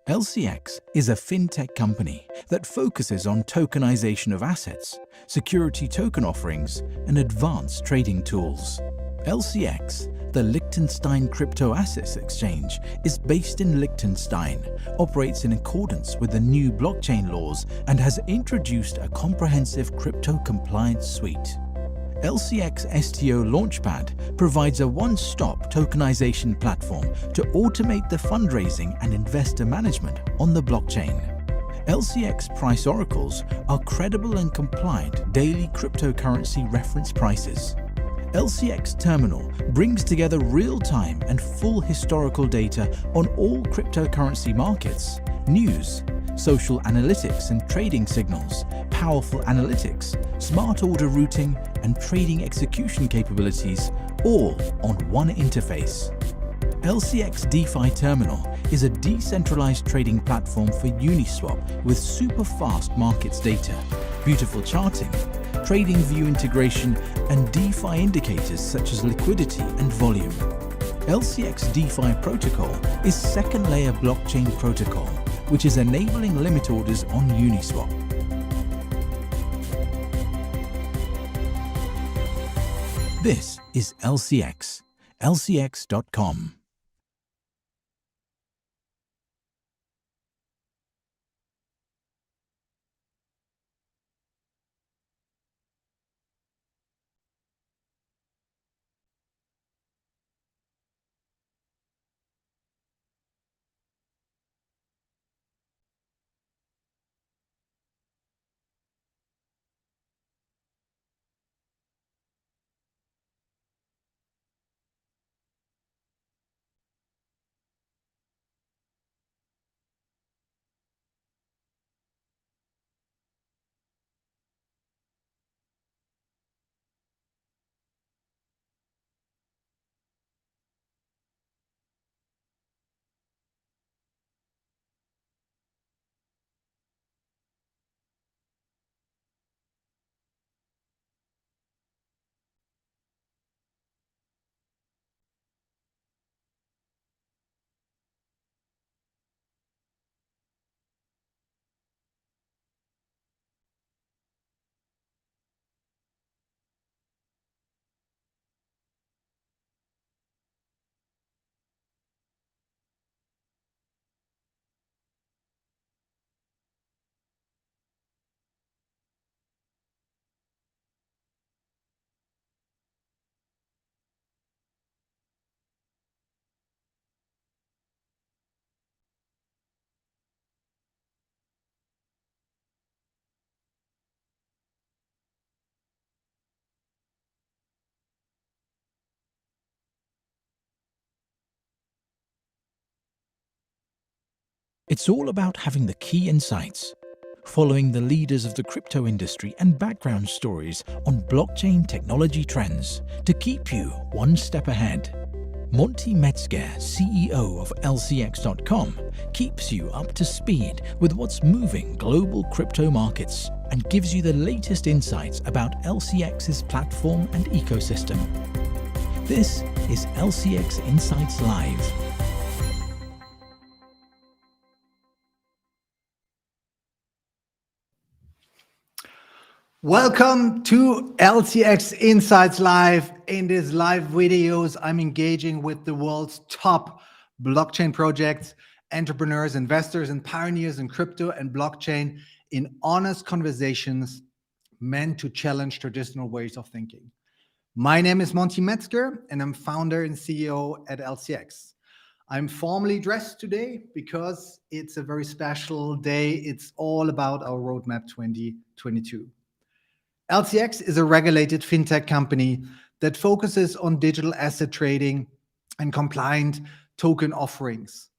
LCX is a fintech company that focuses on tokenization of assets, security token offerings, and advanced trading tools. LCX, the Liechtenstein Crypto Assets Exchange, is based in Liechtenstein, operates in accordance with the new blockchain laws, and has introduced a comprehensive crypto compliance suite. LCX STO Launchpad provides a one-stop tokenization platform to automate the fundraising and investor management on the blockchain. LCX price oracles are credible and compliant daily cryptocurrency reference prices. LCX Terminal brings together real-time and full historical data on all cryptocurrency markets, news, social analytics and trading signals, powerful analytics, smart order routing, and trading execution capabilities, all on one interface. LCX DeFi Terminal is a decentralized trading platform for Uniswap with super fast markets data, beautiful charting, trading view integration, and DeFi indicators such as liquidity and volume. LCX DeFi Protocol is second-layer blockchain protocol, which is enabling limit orders on Uniswap. This is LCX, lcx.com. It's all about having the key insights, following the leaders of the crypto industry and background stories on blockchain technology trends to keep you one step ahead. Monty Metzger, CEO of LCX.com, keeps you up to speed with what's moving global crypto markets and gives you the latest insights about LCX's platform and ecosystem. This is LCX Insights Live. Welcome to LCX Insights Live. In these live videos, I'm engaging with the world's top blockchain projects, entrepreneurs, investors, and pioneers in crypto and blockchain in honest conversations meant to challenge traditional ways of thinking. My name is Monty Metzger, and I'm founder and CEO at LCX. I'm formally dressed today because it's a very special day. It's all about our roadmap 2022. LCX is a regulated fintech company that focuses on digital asset trading and compliant token offerings.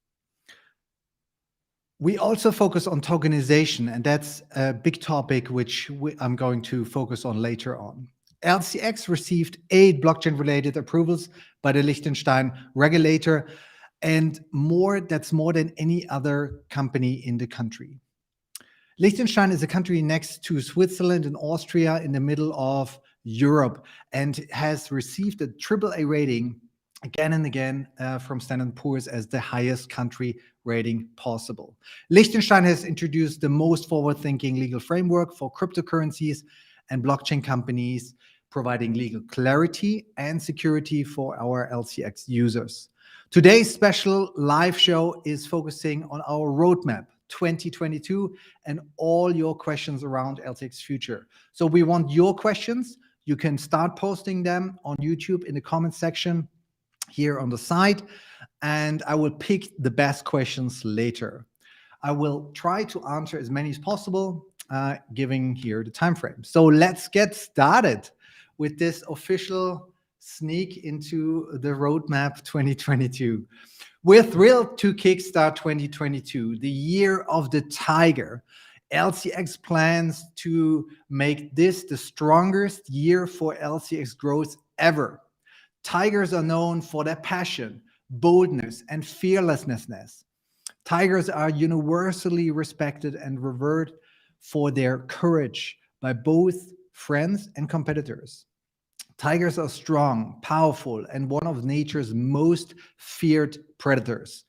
We also focus on tokenization, and that's a big topic which I'm going to focus on later on. LCX received 8 blockchain-related approvals by the Liechtenstein regulator, and that's more than any other company in the country. Liechtenstein is a country next to Switzerland and Austria in the middle of Europe and has received a AAA rating again and again from Standard & Poor's as the highest country rating possible. Liechtenstein has introduced the most forward-thinking legal framework for cryptocurrencies and blockchain companies, providing legal clarity and security for our LCX users. Today's special live show is focusing on our roadmap 2022 and all your questions around LCX Future. So we want your questions. You can start posting them on YouTube in the comment section here on the side, and I will pick the best questions later. I will try to answer as many as possible, giving here the time frame. So let's get started with this official sneak into the roadmap 2022. We're thrilled to kickstart 2022, the year of the tiger. LCX plans to make this the strongest year for LCX growth ever. Tigers are known for their passion, boldness, and fearlessness. Tigers are universally respected and revered for their courage by both friends and competitors. Tigers are strong, powerful, and one of nature's most feared predators.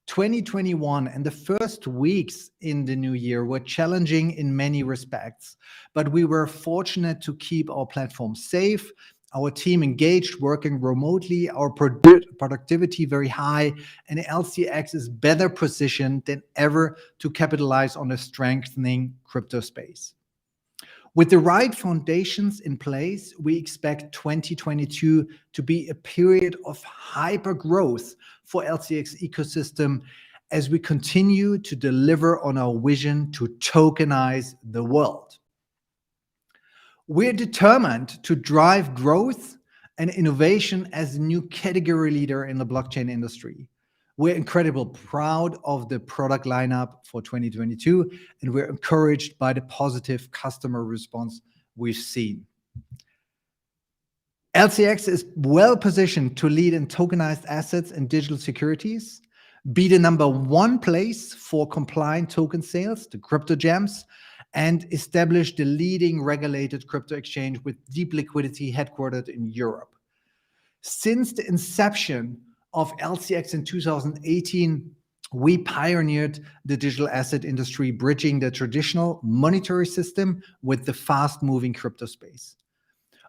2021 and the first weeks in the new year were challenging in many respects, but we were fortunate to keep our platform safe, our team engaged, working remotely, our productivity very high, and LCX is better positioned than ever to capitalize on the strengthening crypto space. With the right foundations in place, we expect 2022 to be a period of hyper growth for LCX ecosystem as we continue to deliver on our vision to tokenize the world. We're determined to drive growth and innovation as a new category leader in the blockchain industry. We're incredibly proud of the product lineup for 2022, and we're encouraged by the positive customer response we've seen. LCX is well positioned to lead in tokenized assets and digital securities, be the #1 place for compliant token sales, the crypto gems, and establish the leading regulated crypto exchange with deep liquidity headquartered in Europe. Since the inception of LCX in 2018, we pioneered the digital asset industry, bridging the traditional monetary system with the fast-moving crypto space.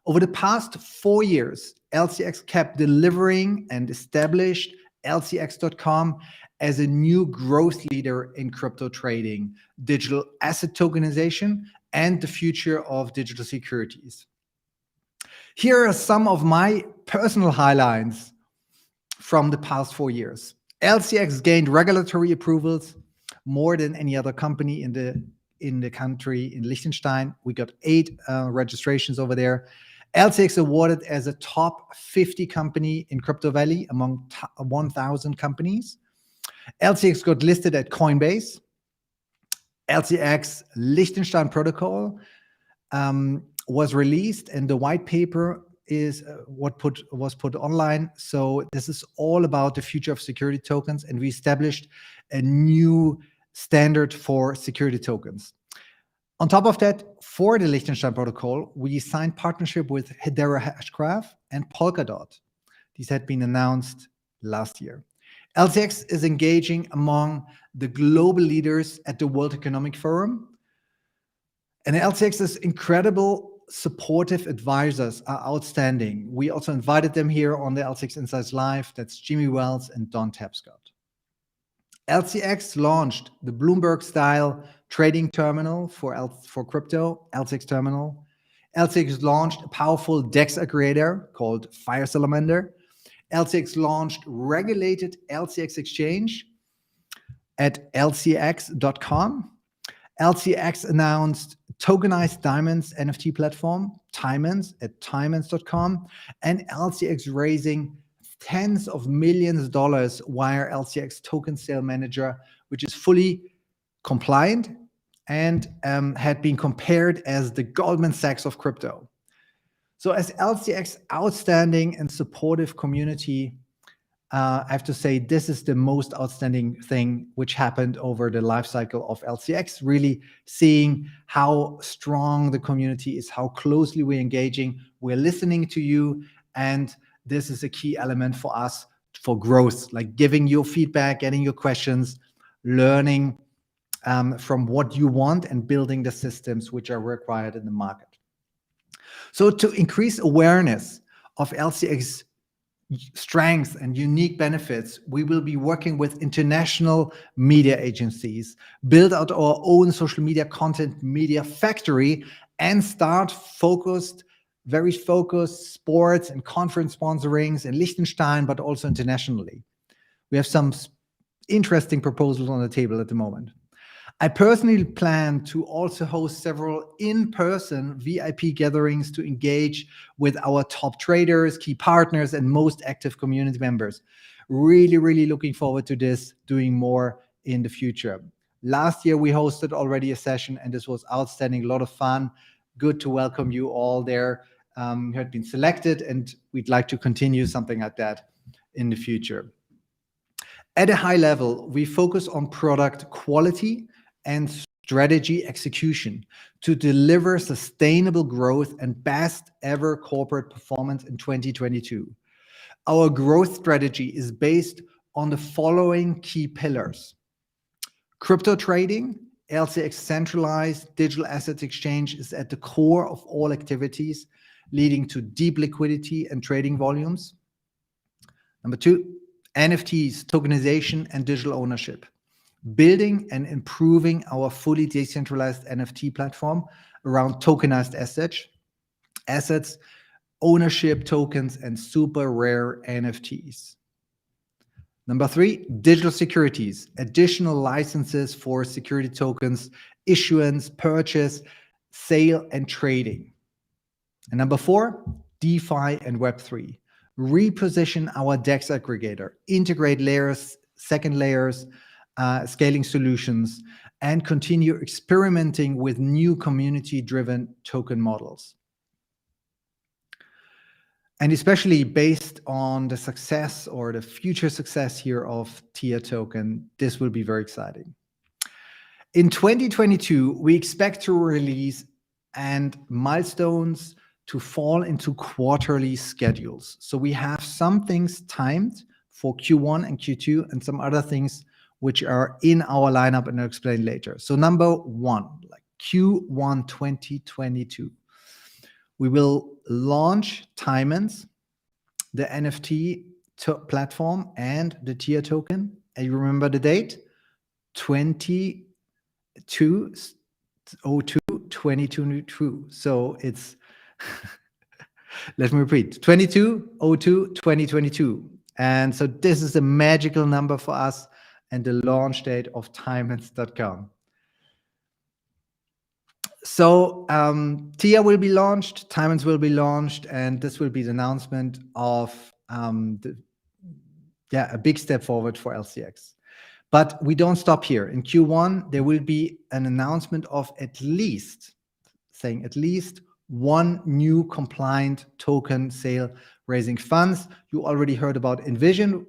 Over the past 4 years, LCX kept delivering and established LCX.com as a new growth leader in crypto trading, digital asset tokenization, and the future of digital securities. Here are some of my personal highlights from the past 4 years. LCX gained regulatory approvals more than any other company in the country. In Liechtenstein, we got 8 registrations over there. LCX awarded as a top 50 company in Crypto Valley among 1,000 companies. LCX got listed at Coinbase. LCX Liechtenstein protocol was released, and the white paper is was put online. So this is all about the future of security tokens, and we established a new standard for security tokens. On top of that, for the Liechtenstein protocol, we signed partnership with Hedera Hashgraph and Polkadot. These had been announced last year. LCX is engaging among the global leaders at the World Economic Forum. And LCX's incredible supportive advisors are outstanding. We also invited them here on the LCX Insights Live. That's Jimmy Wells and Don Tapscott. LCX launched the Bloomberg-style trading terminal for crypto, LCX Terminal. LCX launched a powerful DEX aggregator called Fire Salamander. LCX launched regulated LCX Exchange at LCX.com. LCX announced tokenized diamonds NFT platform, Tiamonds, at Tiamonds.com, and LCX raising tens of millions of dollars via LCX Token Sale Manager, which is fully compliant and had been compared as the Goldman Sachs of crypto. So as LCX outstanding and supportive community, I have to say this is the most outstanding thing which happened over the life cycle of LCX, really seeing how strong the community is, how closely we're engaging, we're listening to you, and this is a key element for us for growth, like giving your feedback, getting your questions, learning from what you want and building the systems which are required in the market. So to increase awareness of LCX strengths and unique benefits, we will be working with international media agencies, build out our own social media content media factory, and start very focused sports and conference sponsorings in Liechtenstein, but also internationally. We have some interesting proposals on the table at the moment. I personally plan to also host several in-person VIP gatherings to engage with our top traders, key partners, and most active community members. Really, really looking forward to this, doing more in the future. Last year, we hosted already a session, and this was outstanding, a lot of fun. Good to welcome you all there. You had been selected, and we'd like to continue something like that in the future. At a high level, we focus on product quality and strategy execution to deliver sustainable growth and best ever corporate performance in 2022. Our growth strategy is based on the following key pillars. Crypto trading, LCX centralized digital assets exchange is at the core of all activities, leading to deep liquidity and trading volumes. Number 2, NFTs, tokenization and digital ownership. Building and improving our fully decentralized NFT platform around tokenized assets, ownership tokens, and super rare NFTs. Number 3, digital securities, additional licenses for security tokens, issuance, purchase, sale, and trading. And number 4, DeFi and Web3. Reposition our DEX aggregator, integrate layers, second layers, scaling solutions, and continue experimenting with new community-driven token models. And especially based on the success or the future success here of TIA token, this will be very exciting. In 2022, we expect to release and milestones to fall into quarterly schedules. So we have some things timed for Q1 and Q2 and some other things which are in our lineup and I'll explain later. So number 1, like Q1 2022, we will launch Tiamonds, the NFT platform, and the TIA token. And you remember the date? 22/02/2022. So it's, let me repeat, 22/02/2022. And so this is a magical number for us and the launch date of Tiamonds.com. So TIA will be launched, Tiamonds will be launched, and this will be the announcement of a big step forward for LCX. But we don't stop here. In Q1, there will be an announcement of at least one new compliant token sale raising funds. You already heard about Envision,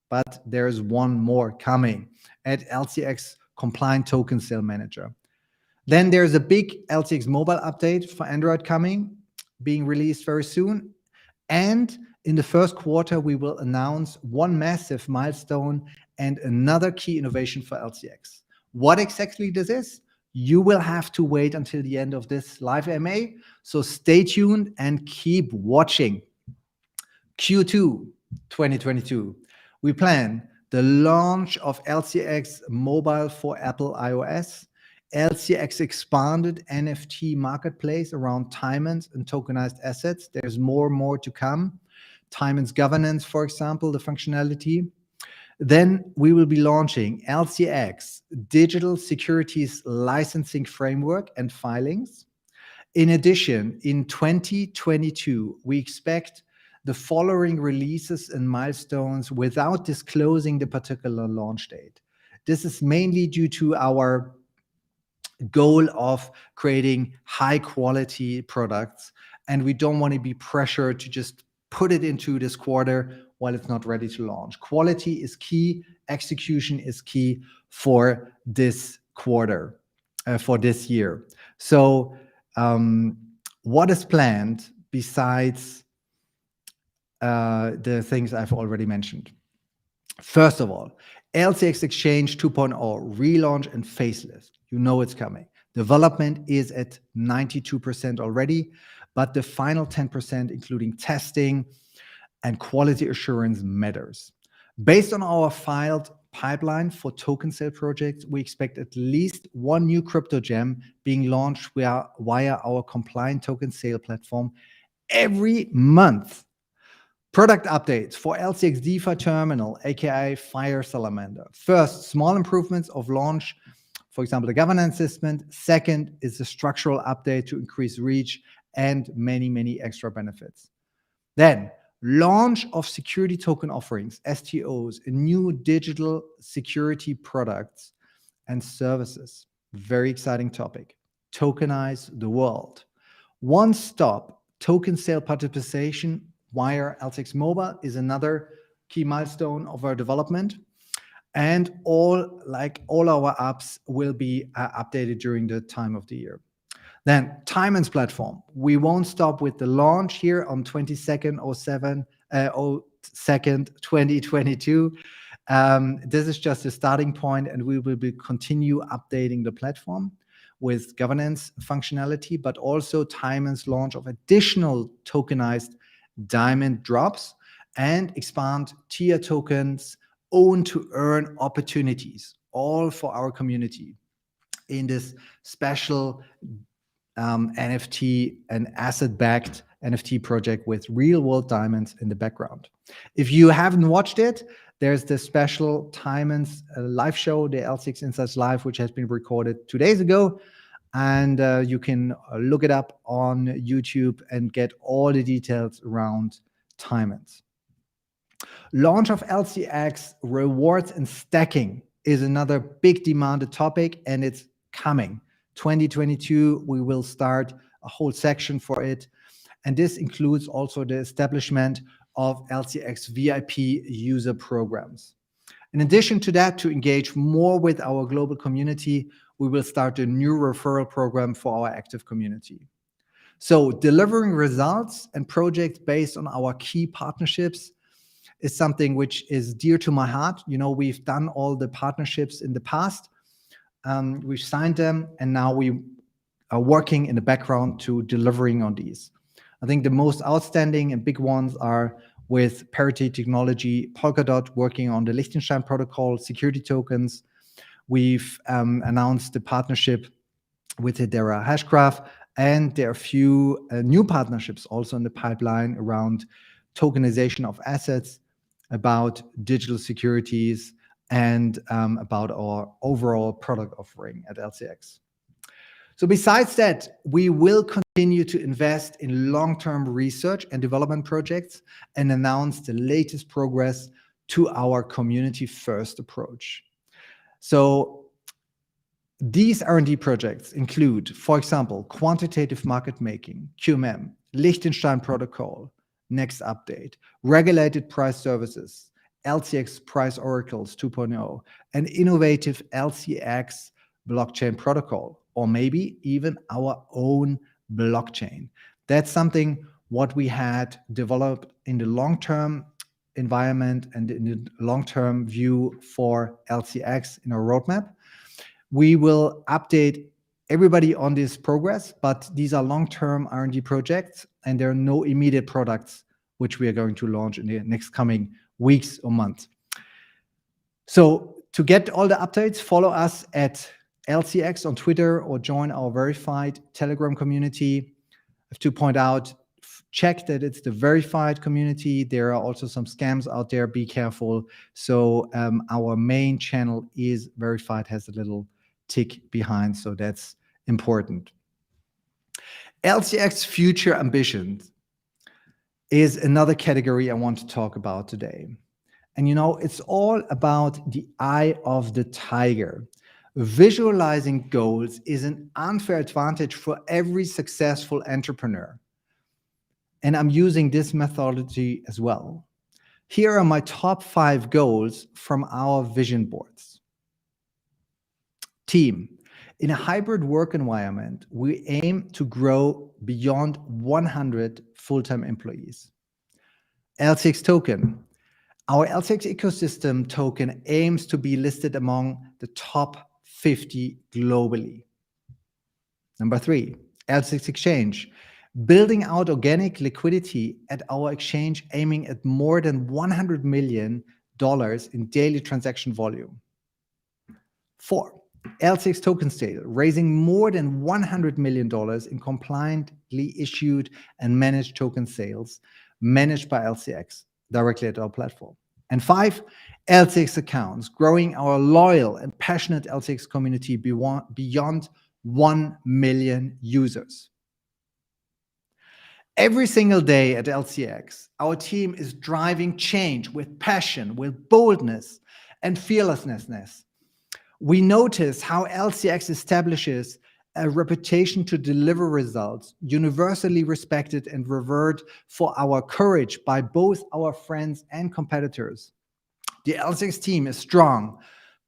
but there's one more coming at LCX Compliant Token Sale Manager. Then there's a big LCX mobile update for Android coming, being released very soon. And in the first quarter, we will announce one massive milestone and another key innovation for LCX. What exactly this is? You will have to wait until the end of this live MA. So stay tuned and keep watching. Q2 2022. We plan the launch of LCX Mobile for Apple iOS, LCX expanded NFT marketplace around Tiamonds and tokenized assets. There's more to come. Tiamonds governance, for example, the functionality. Then we will be launching LCX Digital Securities Licensing Framework and filings. In addition, in 2022, we expect the following releases and milestones without disclosing the particular launch date. This is mainly due to our goal of creating high quality products, and we don't want to be pressured to just put it into this quarter while it's not ready to launch. Quality is key, execution is key for this quarter, for this year. So what is planned besides the things I've already mentioned. First of all, LCX Exchange 2.0 relaunch and facelift. You know it's coming. Development is at 92% already, but the final 10%, including testing and quality assurance, matters. Based on our filed pipeline for token sale projects, we expect at least one new crypto gem being launched via our compliant token sale platform every month. Product updates for LCX DeFi Terminal, aka Fire Salamander. First, small improvements of launch, for example, the governance system. Second is the structural update to increase reach and many, many extra benefits. Then, launch of security token offerings, STOs, new digital security products and services. Very exciting topic. Tokenize the world. One-stop token sale participation via LCX Mobile is another key milestone of our development. And all our apps will be updated during the time of the year. Then Tiamonds platform. We won't stop with the launch here on 22nd 2022. This is just a starting point, and we will continue updating the platform with governance functionality, but also Tiamonds launch of additional tokenized diamond drops and expand tier tokens own to earn opportunities, all for our community in this special NFT and asset-backed NFT project with real-world diamonds in the background. If you haven't watched it, there's the special Tiamonds live show, the LCX Insights Live, which has been recorded 2 days ago. And you can look it up on YouTube and get all the details around Tiamonds. Launch of LCX rewards and stacking is another big demanded topic, and it's coming. 2022, we will start a whole section for it. And this includes also the establishment of LCX VIP user programs. In addition to that, to engage more with our global community, we will start a new referral program for our active community. So delivering results and projects based on our key partnerships is something which is dear to my heart. You know, we've done all the partnerships in the past. We've signed them, and now we are working in the background to delivering on these. I think the most outstanding and big ones are with Parity Technology, Polkadot working on the Liechtenstein protocol, security tokens. We've announced the partnership with Hedera Hashgraph, and there are a few new partnerships also in the pipeline around tokenization of assets, about digital securities, and about our overall product offering at LCX. So besides that, we will continue to invest in long-term research and development projects and announce the latest progress to our community-first approach. So these R&D projects include, for example, quantitative market making, QMM, Liechtenstein protocol, next update, regulated price services, LCX price oracles 2.0, and innovative LCX blockchain protocol, or maybe even our own blockchain. That's something what we had developed in the long-term environment and in the long-term view for LCX in our roadmap. We will update everybody on this progress, but these are long-term R&D projects, and there are no immediate products which we are going to launch in the next coming weeks or months. So to get all the updates, follow us at LCX on Twitter or join our verified Telegram community. I have to point out, check that it's the verified community. There are also some scams out there. Be careful. So our main channel is verified, has a little tick behind. So that's important. LCX Future Ambitions is another category I want to talk about today. And you know, it's all about the eye of the tiger. Visualizing goals is an unfair advantage for every successful entrepreneur. And I'm using this methodology as well. Here are my top 5 goals from our vision boards. Team. In a hybrid work environment, we aim to grow beyond 100 full-time employees. LCX token. Our LCX ecosystem token aims to be listed among the top 50 globally. Number 3, LCX Exchange. Building out organic liquidity at our exchange, aiming at more than $100 million in daily transaction volume. 4, LCX token sale, raising more than $100 million in compliantly issued and managed token sales, managed by LCX directly at our platform. And 5, LCX accounts, growing our loyal and passionate LCX community beyond 1 million users. Every single day at LCX, our team is driving change with passion, with boldness, and fearlessness. We notice how LCX establishes a reputation to deliver results, universally respected and revered for our courage by both our friends and competitors. The LCX team is strong,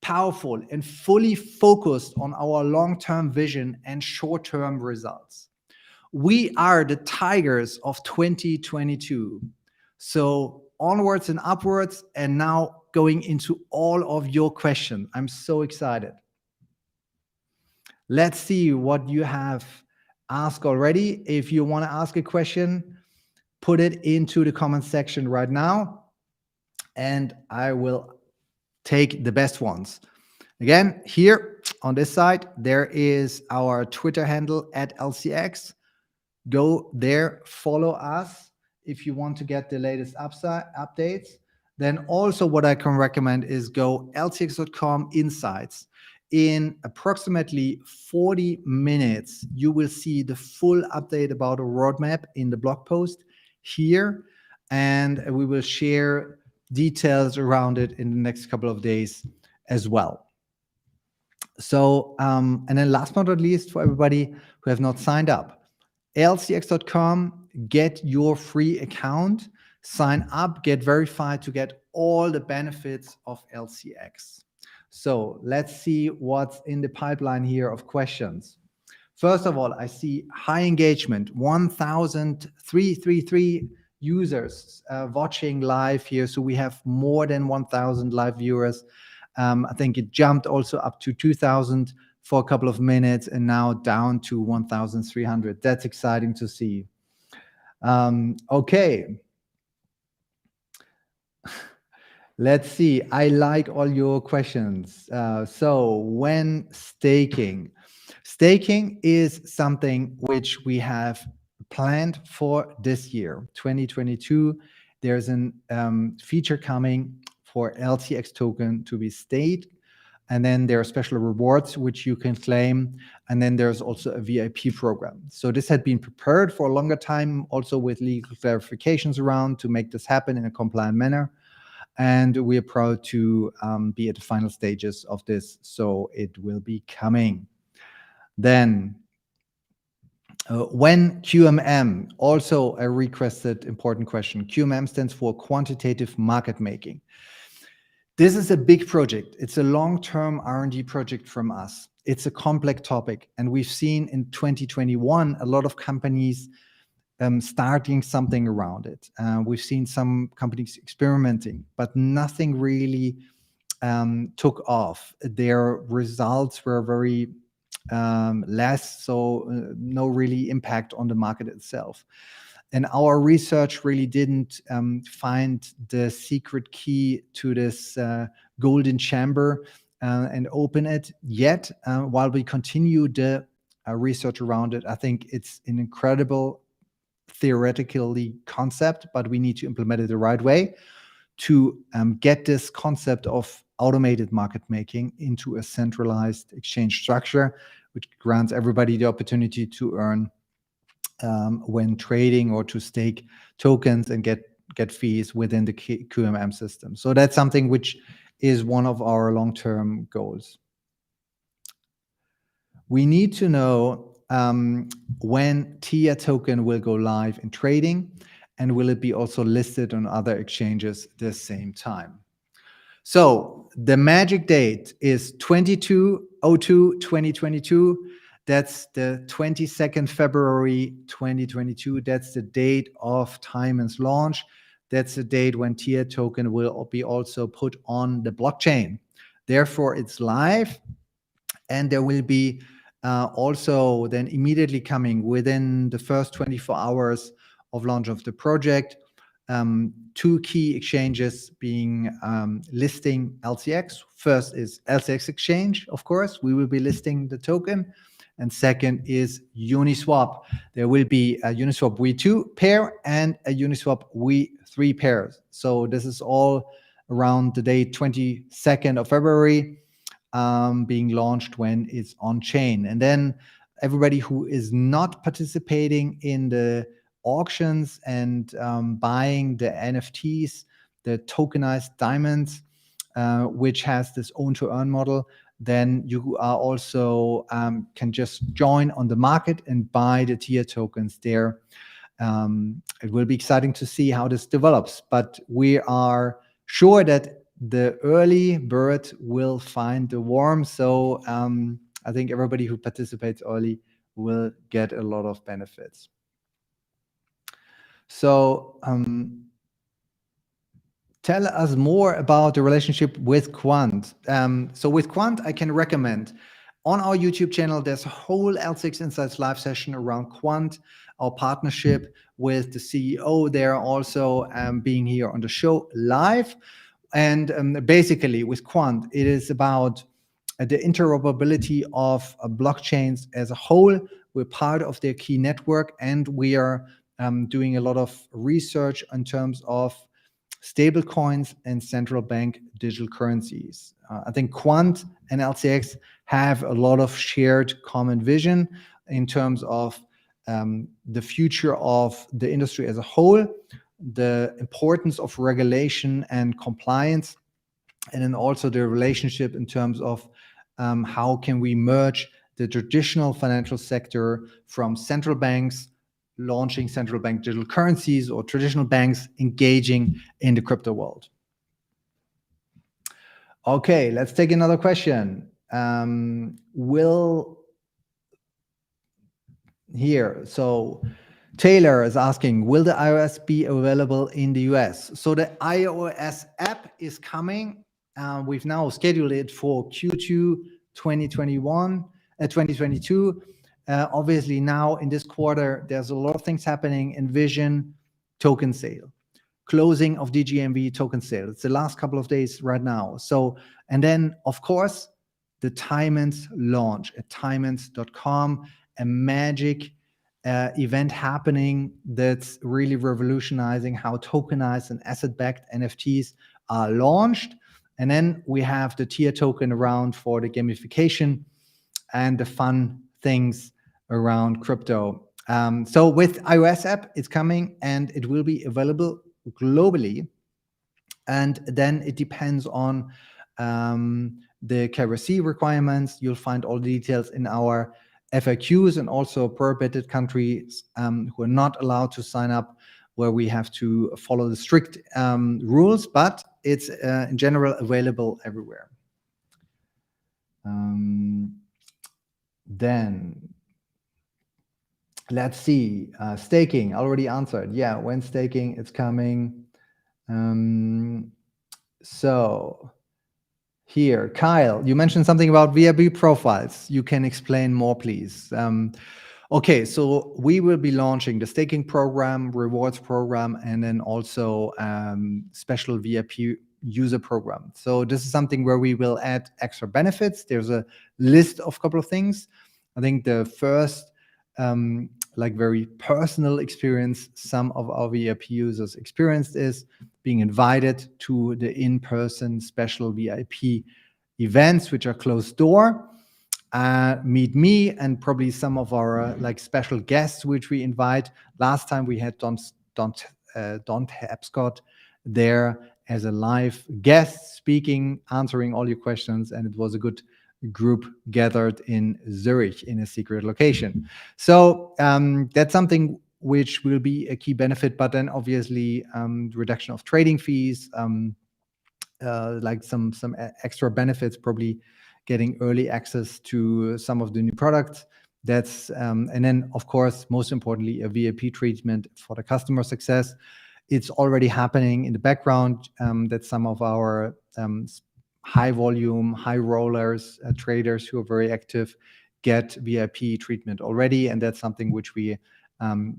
powerful, and fully focused on our long-term vision and short-term results. We are the Tigers of 2022. So onwards and upwards, and now going into all of your questions. I'm so excited. Let's see what you have asked already. If you want to ask a question, put it into the comment section right now, and I will take the best ones. Again, here on this side, there is our Twitter handle at LCX. Go there, follow us if you want to get the latest updates. Then also what I can recommend is go LCX.com Insights. In approximately 40 minutes, you will see the full update about a roadmap in the blog post here, and we will share details around it in the next couple of days as well. So, and then last but not least, for everybody who have not signed up, LCX.com, get your free account, sign up, get verified to get all the benefits of LCX. So let's see what's in the pipeline here of questions. First of all, I see high engagement, 1,333 users watching live here. So we have more than 1,000 live viewers. I think it jumped also up to 2,000 for a couple of minutes and now down to 1,300. That's exciting to see. Okay. Let's see. I like all your questions. So when staking is something which we have planned for this year, 2022. There's an feature coming for LCX token to be staked. And then there are special rewards which you can claim. And then there's also a VIP program. So this had been prepared for a longer time, also with legal clarifications around to make this happen in a compliant manner. And we are proud to be at the final stages of this. So it will be coming. Then when QMM, also a requested important question. QMM stands for quantitative market making. This is a big project. It's a long-term R&D project from us. It's a complex topic. And we've seen in 2021, a lot of companies starting something around it. We've seen some companies experimenting, but nothing really took off. Their results were very less, so no really impact on the market itself. And our research really didn't find the secret key to this golden chamber and open it yet. While we continue the research around it, I think it's an incredible theoretically concept, but we need to implement it the right way to get this concept of automated market making into a centralized exchange structure, which grants everybody the opportunity to earn when trading or to stake tokens and get fees within the QMM system. So that's something which is one of our long-term goals. We need to know when TIA token will go live in trading, and will it be also listed on other exchanges at the same time. So the magic date is 22/02/2022. That's the 22nd February 2022. That's the date of Tiamonds launch. that's the date when TIA token will be also put on the blockchain. Therefore, it's live, and there will be also then immediately coming within the first 24 hours of launch of the project, 2 key exchanges being listing LCX. First is LCX Exchange, of course. We will be listing the token. And second is Uniswap. There will be a Uniswap V2 pair and a Uniswap V3 pair. So this is all around the day 22nd of February, being launched when it's on chain. And then everybody who is not participating in the auctions and buying the NFTs, the tokenized diamonds, which has this own to earn model, then you are also can just join on the market and buy the TIA tokens there. It will be exciting to see how this develops, but we are sure that the early bird will find the worm. So I think everybody who participates early will get a lot of benefits. So tell us more about the relationship with Quant. So with Quant, I can recommend on our YouTube channel, there's a whole LCX Insights live session around Quant, our partnership with the CEO there also being here on the show live. And basically with Quant, it is about the interoperability of blockchains as a whole. We're part of their key network, and we are doing a lot of research in terms of stable coins and central bank digital currencies. I think Quant and LCX have a lot of shared common vision in terms of the future of the industry as a whole, the importance of regulation and compliance, and then also the relationship in terms of how can we merge the traditional financial sector from central banks launching central bank digital currencies or traditional banks engaging in the crypto world. Okay, let's take another question. So Taylor is asking, will the iOS be available in the US? So the iOS app is coming. We've now scheduled it for Q2 2022. Obviously now in this quarter, there's a lot of things happening. Envision token sale, closing of DGMV token sale. It's the last couple of days right now. So, and then of course, the Tiamonds launch at Tiamonds.com, a magic event happening that's really revolutionizing how tokenized and asset-backed NFTs are launched. And then we have the TIA token around for the gamification and the fun things around crypto. So with iOS app, it's coming and it will be available globally. And then it depends on the KYC requirements. You'll find all the details in our FAQs, and also prohibited countries who are not allowed to sign up, where we have to follow the strict rules, but it's in general available everywhere. Then let's see, staking, already answered. Yeah, when staking, it's coming. So here, Kyle, you mentioned something about VIP profiles. You can explain more, please. Okay, so we will be launching the staking program, rewards program, and then also special VIP user program. So this is something where we will add extra benefits. There's a list of a couple of things. I think the first, like very personal experience some of our VIP users experienced is being invited to the in-person special VIP events, which are closed door. Meet me and probably some of our like special guests, which we invite. Last time we had Don Tapscott there as a live guest speaking, answering all your questions, and it was a good group gathered in Zurich in a secret location. So that's something which will be a key benefit, but then obviously reduction of trading fees, like some extra benefits, probably getting early access to some of the new products. That's and then of course, most importantly, a VIP treatment for the customer success. It's already happening in the background that some of our high volume, high rollers, traders who are very active get VIP treatment already. And that's something which we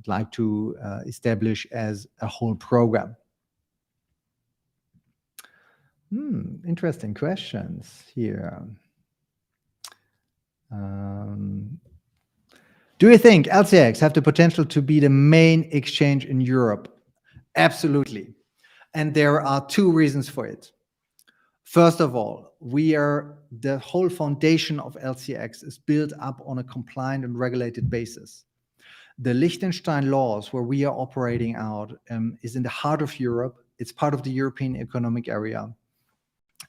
like to establish as a whole program. Interesting questions here. Do you think LCX have the potential to be the main exchange in Europe? Absolutely. And there are two reasons for it. First of all, the whole foundation of LCX is built up on a compliant and regulated basis. The Liechtenstein laws where we are operating out is in the heart of Europe. It's part of the European Economic Area.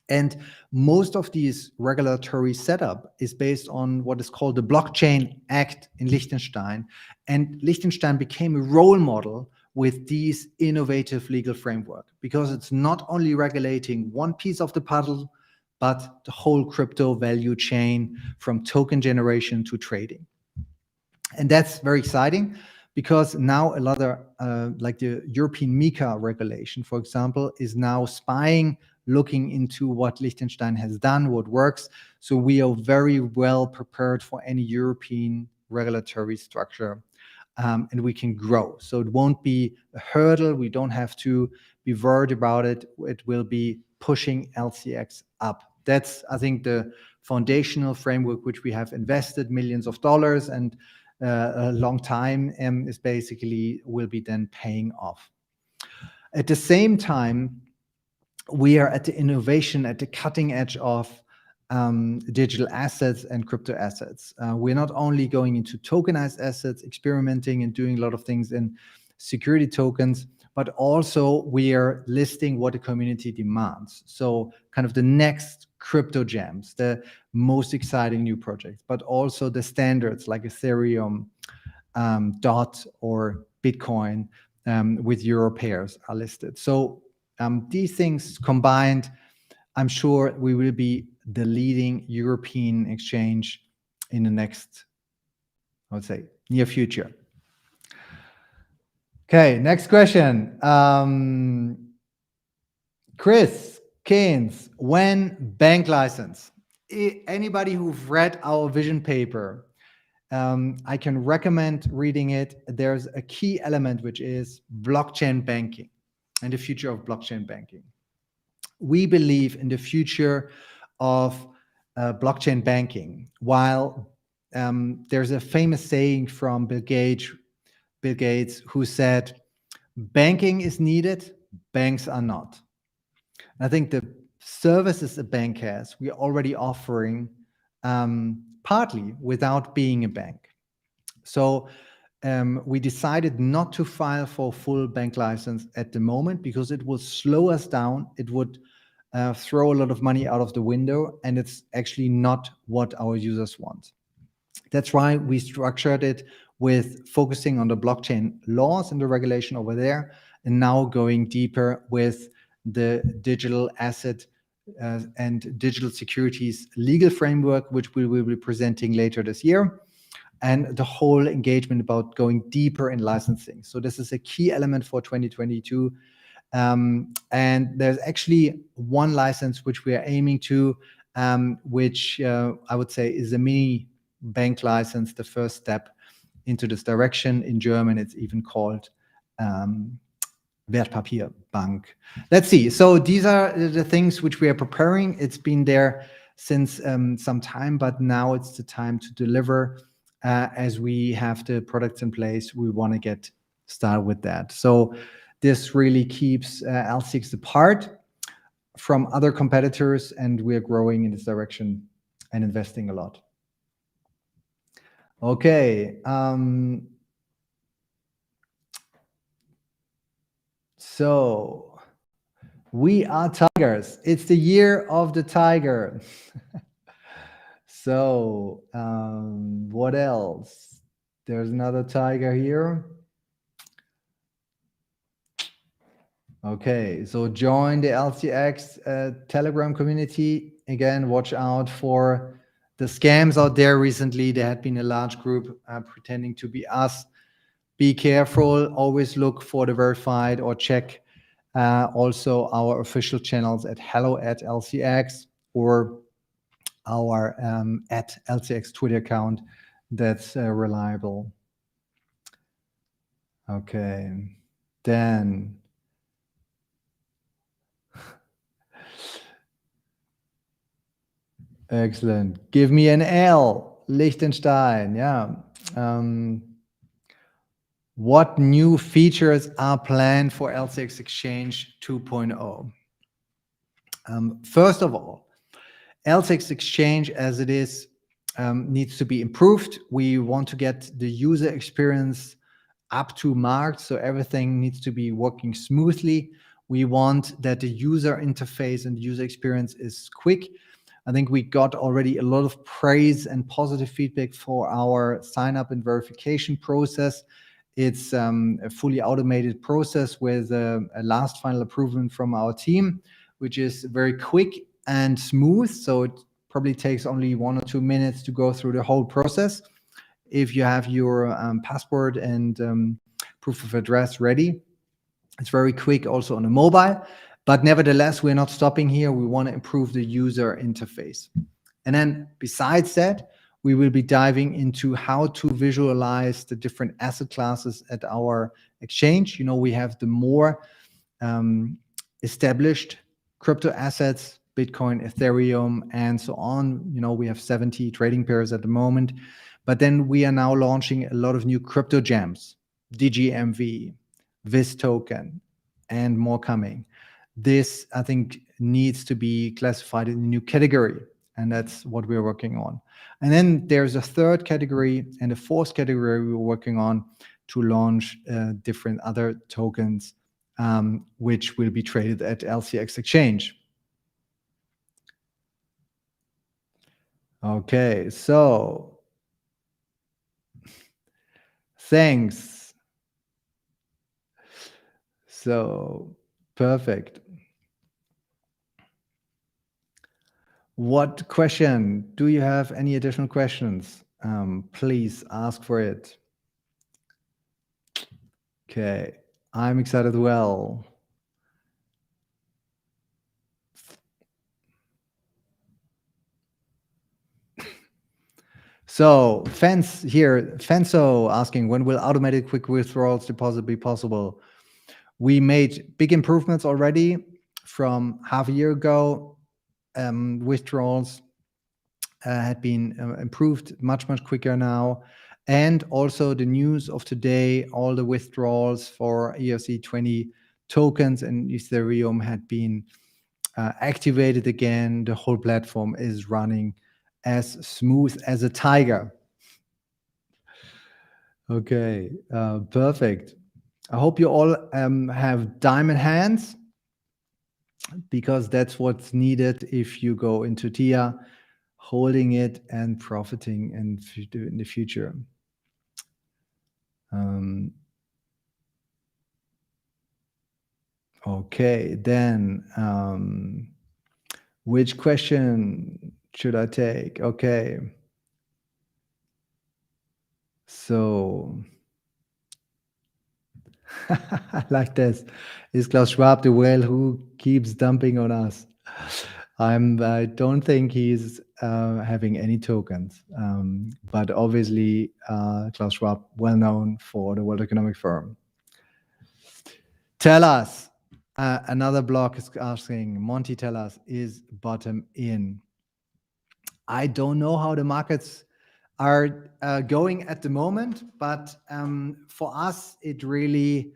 And most of these regulatory setup is based on what is called the Blockchain Act in Liechtenstein. And Liechtenstein became a role model with these innovative legal framework, because it's not only regulating one piece of the puzzle, but the whole crypto value chain from token generation to trading. And that's very exciting, because now a lot of like the European MiCA regulation, for example, is now looking into what Liechtenstein has done, what works. So we are very well prepared for any European regulatory structure, and we can grow. So it won't be a hurdle. We don't have to be worried about it. It will be pushing LCX up. That's, I think, the foundational framework which we have invested millions of dollars and a long time is basically will be then paying off. At the same time, we are at the innovation, at the cutting edge of digital assets and crypto assets. We're not only going into tokenized assets, experimenting and doing a lot of things in security tokens, but also we are listing what the community demands. So kind of the next crypto gems, the most exciting new projects, but also the standards like Ethereum, DOT or Bitcoin with euro pairs are listed. So these things combined, I'm sure we will be the leading European exchange in the next, I would say, near future. Okay, next question. Chris Keynes, when bank license? Anybody who've read our vision paper, I can recommend reading it. There's a key element, which is blockchain banking and the future of blockchain banking. We believe in the future of blockchain banking. While there's a famous saying from Bill Gates, who said, banking is needed, banks are not. And I think the services a bank has, we're already offering partly without being a bank. So we decided not to file for full bank license at the moment, because it will slow us down. It would throw a lot of money out of the window, and it's actually not what our users want. That's why we structured it with focusing on the blockchain laws and the regulation over there, and now going deeper with the digital asset and digital securities legal framework, which we will be presenting later this year, and the whole engagement about going deeper in licensing. So this is a key element for 2022. And there's actually one license which we are aiming to, which I would say is a mini bank license, the first step into this direction. In German, it's even called Wertpapierbank. Let's see. So these are the things which we are preparing. It's been there since some time, but now it's the time to deliver. As we have the products in place, we want to get started with that. So this really keeps LCX apart from other competitors, and we are growing in this direction and investing a lot. Okay. So we are tigers. It's the year of the tiger. So what else? There's another tiger here. Okay, so join the LCX Telegram community. Again, watch out for the scams out there. Recently, there had been a large group pretending to be us, be careful. Always look for the verified, or check also our official channels at hello@LCX, or our at LCX Twitter account. That's reliable. Okay, then excellent. Give me an L, Liechtenstein. Yeah. What new features are planned for LCX Exchange 2.0? First of all, LCX Exchange as it is needs to be improved. We want to get the user experience up to mark, so everything needs to be working smoothly. We want that the user interface and the user experience is quick. I think we got already a lot of praise and positive feedback for our sign up and verification process. It's a fully automated process with a last final approval from our team, which is very quick and smooth. So it probably takes only 1 or 2 minutes to go through the whole process. If you have your passport and proof of address ready, it's very quick also on a mobile. But nevertheless, we're not stopping here. We want to improve the user interface. And then besides that, we will be diving into how to visualize the different asset classes at our exchange. You know, we have the more established crypto assets, Bitcoin, Ethereum, and so on. You know, we have 70 trading pairs at the moment. But then we are now launching a lot of new crypto gems, DGMV, VIS token, and more coming. This, I think, needs to be classified in a new category, and that's what we're working on. And then there's a third category and a fourth category we're working on to launch different other tokens, which will be traded at LCX Exchange. Okay, so thanks. So perfect. What question? Do you have any additional questions? Please ask for it. Okay, I'm excited as well. So Fenso asking, when will automated quick withdrawals deposit be possible? We made big improvements already from half a year ago. Withdrawals had been improved much quicker now. And also the news of today, all the withdrawals for ERC20 tokens and Ethereum had been activated again. The whole platform is running as smooth as a tiger. Okay, perfect. I hope you all have diamond hands, because that's what's needed if you go into TIA, holding it and profiting in the future. Okay, then which question should I take? Okay. So I like this. Is Klaus Schwab the whale who keeps dumping on us? I don't think he's having any tokens, but obviously Klaus Schwab, well known for the World Economic Forum. Tell us, another blog is asking, Monty, tell us, is bottom in? I don't know how the markets are going at the moment, but for us, it really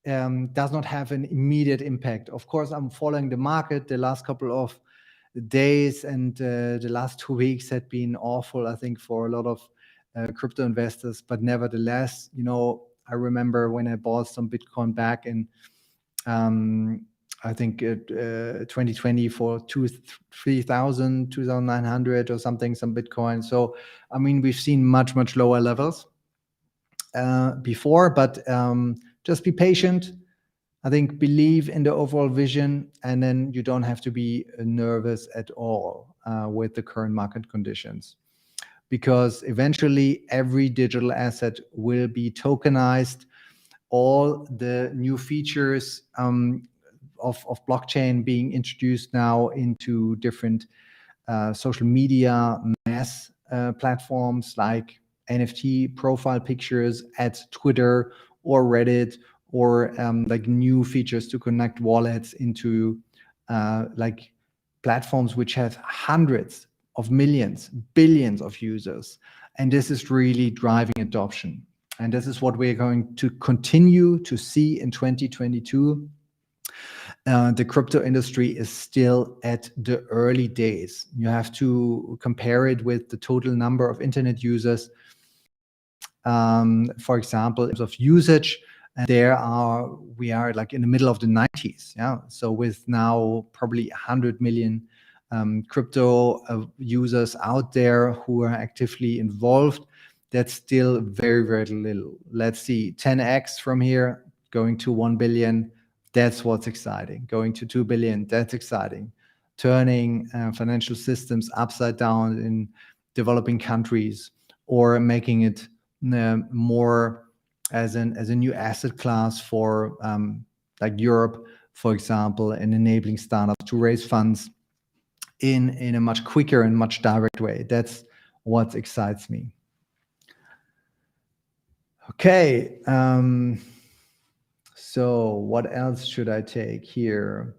does not have an immediate impact. Of course, I'm following the market. The last couple of days and the last 2 weeks had been awful, I think, for a lot of crypto investors. But nevertheless, you know, I remember when I bought some Bitcoin back in, I think 2020 for 3,000, 2,900 or something, some Bitcoin. So, I mean, we've seen much lower levels before, but just be patient. I think believe in the overall vision, and then you don't have to be nervous at all with the current market conditions. because eventually every digital asset will be tokenized. All the new features of blockchain being introduced now into different social media mass platforms like NFT profile pictures at Twitter or Reddit, or like new features to connect wallets into like platforms which have hundreds of millions, billions of users. And this is really driving adoption. And this is what we're going to continue to see in 2022. The crypto industry is still at the early days. You have to compare it with the total number of internet users. For example, in terms of usage, and we are like in the middle of the 90s. Yeah. So with now probably 100 million crypto users out there who are actively involved, that's still very, very little. Let's see, 10x from here, going to 1 billion. That's what's exciting. Going to 2 billion, that's exciting. Turning financial systems upside down in developing countries, or making it more as a new asset class for like Europe, for example, and enabling startups to raise funds in a much quicker and much direct way. That's what excites me. Okay. So what else should I take here?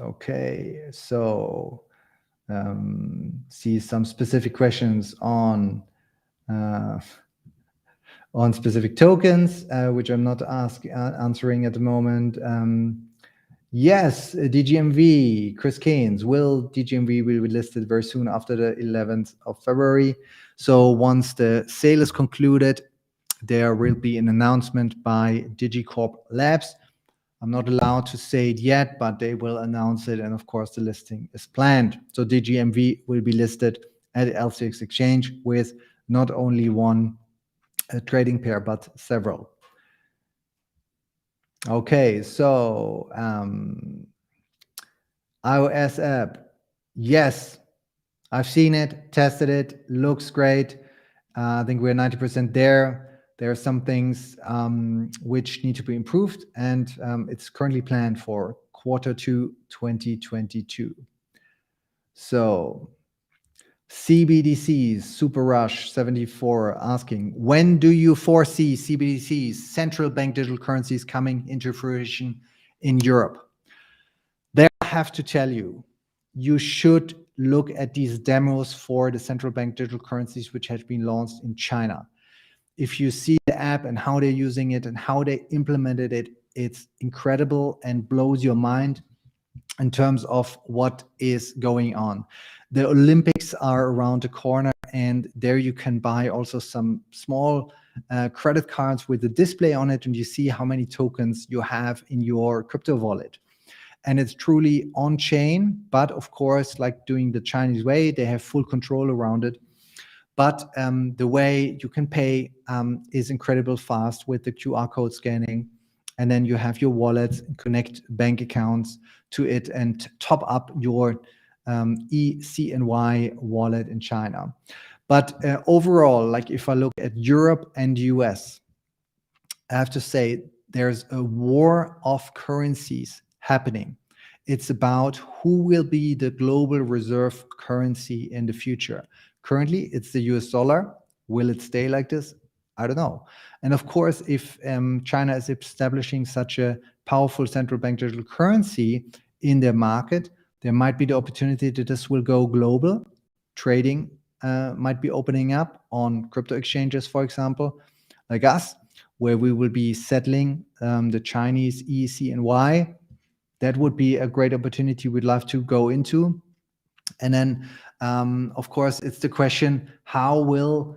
Okay, so see some specific questions on specific tokens, which I'm not answering at the moment. Yes, DGMV, Chris Keynes, DGMV will be listed very soon after the 11th of February. So once the sale is concluded, there will be an announcement by Digicorp Labs. I'm not allowed to say it yet, but they will announce it. And of course, the listing is planned. So DGMV will be listed at LCX Exchange with not only one trading pair, but several. Okay, so iOS app. Yes, I've seen it, tested it, looks great. I think we're 90% there. There are some things which need to be improved, and it's currently planned for Q2 2022. So CBDCs, Super Rush 74 asking, when do you foresee CBDCs, central bank digital currencies, coming into fruition in Europe? There I have to tell you, you should look at these demos for the central bank digital currencies which have been launched in China. If you see the app and how they're using it and how they implemented it, it's incredible and blows your mind in terms of what is going on. The Olympics are around the corner, and there you can buy also some small credit cards with a display on it, and you see how many tokens you have in your crypto wallet. And it's truly on chain, but of course, like doing the Chinese way, they have full control around it. But the way you can pay is incredibly fast with the QR code scanning. And then you have your wallets, connect bank accounts to it, and top up your ECNY wallet in China. But overall, like if I look at Europe and US, I have to say there's a war of currencies happening. It's about who will be the global reserve currency in the future. Currently, it's the US dollar. Will it stay like this? I don't know. And of course, if China is establishing such a powerful central bank digital currency in their market, there might be the opportunity that this will go global. Trading might be opening up on crypto exchanges, for example, like us, where we will be settling the Chinese ECNY. That would be a great opportunity we'd love to go into. And then, of course, it's the question, how will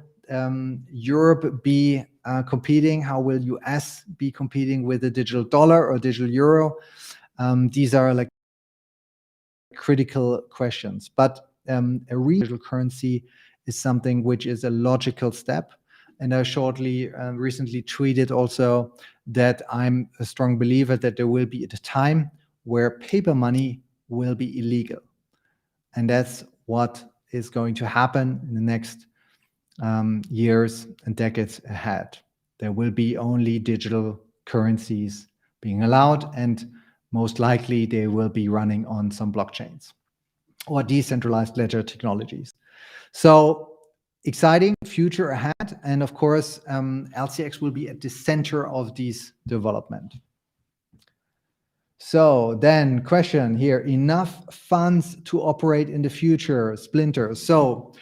Europe be competing? How will US be competing with the digital dollar or digital euro? These are like critical questions. But a digital currency is something which is a logical step. And I recently tweeted also that I'm a strong believer that there will be a time where paper money will be illegal. And that's what is going to happen in the next years and decades ahead. There will be only digital currencies being allowed, and most likely they will be running on some blockchains or decentralized ledger technologies. So exciting future ahead. And of course, LCX will be at the center of this development. So then question here, enough funds to operate in the future, Splinter. So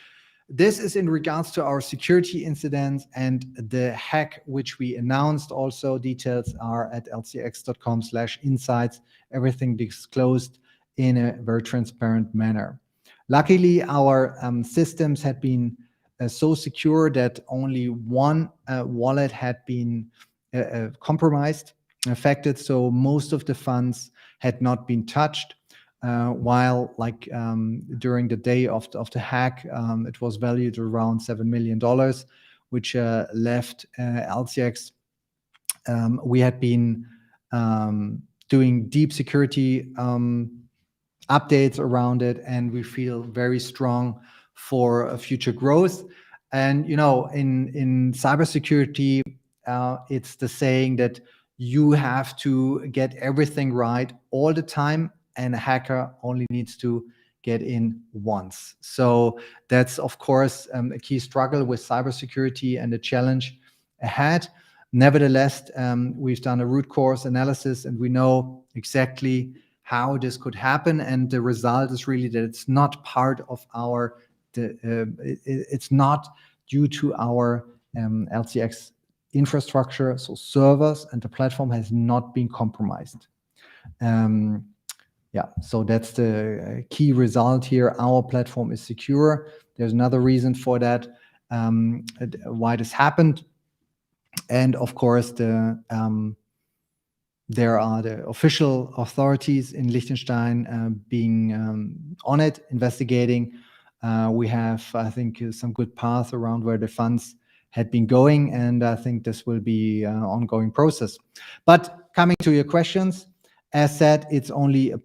this is in regards to our security incident and the hack, which we announced. Also, details are at lcx.com/insights. Everything disclosed in a very transparent manner. Luckily, our systems had been so secure that only one wallet had been compromised, affected. So most of the funds had not been touched. While during the day of the hack, it was valued around $7 million, which left LCX. We had been doing deep security updates around it, and we feel very strong for future growth. And in cybersecurity, it's the saying that you have to get everything right all the time, and a hacker only needs to get in once. So that's, of course, a key struggle with cybersecurity and a challenge ahead. Nevertheless, we've done a root cause analysis, and we know exactly how this could happen. And the result is really that it's not part of our, it's not due to our LCX infrastructure, so servers, and the platform has not been compromised. So that's the key result here. Our platform is secure. There's another reason for that, why this happened. And of course, there are the official authorities in Liechtenstein being on it, investigating. We have, I think, some good path around where the funds had been going, and I think this will be an ongoing process. But coming to your questions, as said, it's only a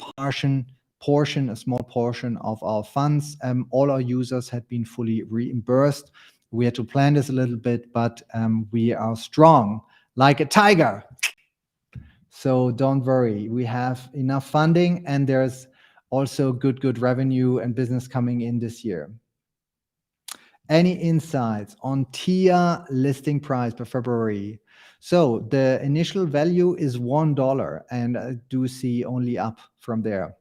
small portion of our funds. All our users had been fully reimbursed. We had to plan this a little bit, but we are strong like a tiger. So don't worry, we have enough funding, and there's also good revenue and business coming in this year. Any insights on TIA listing price per February? So the initial value is $1, and I do see only up from there.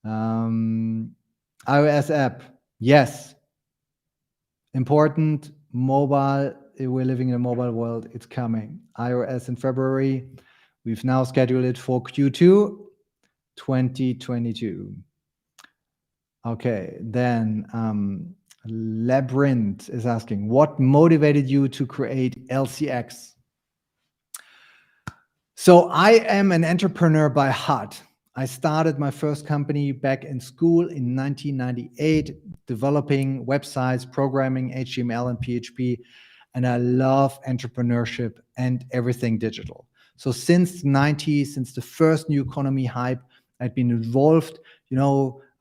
iOS app, yes. Important. Mobile, we're living in a mobile world, it's coming. iOS in February. We've now scheduled it for Q2 2022. Okay, then Labyrinth is asking, what motivated you to create LCX? So I am an entrepreneur by heart. I started my first company back in school in 1998, developing websites, programming HTML and PHP, and I love entrepreneurship and everything digital. So since the 90s, since the first new economy hype, I've been involved,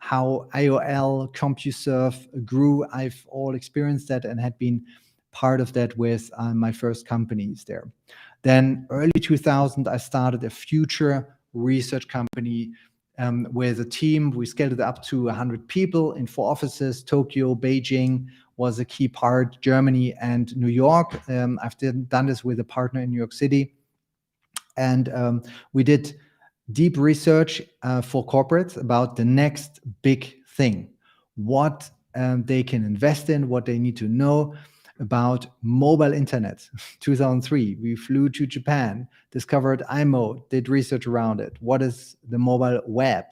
how AOL, CompuServe grew. I've all experienced that and had been part of that with my first companies there. Then early 2000, I started a future research company with a team. We scaled it up to 100 people in 4 offices. Tokyo, Beijing was a key part, Germany and New York. I've done this with a partner in New York City. And we did deep research for corporates about the next big thing, what they can invest in, what they need to know about mobile internet. 2003, we flew to Japan, discovered IMO, did research around it. What is the mobile web?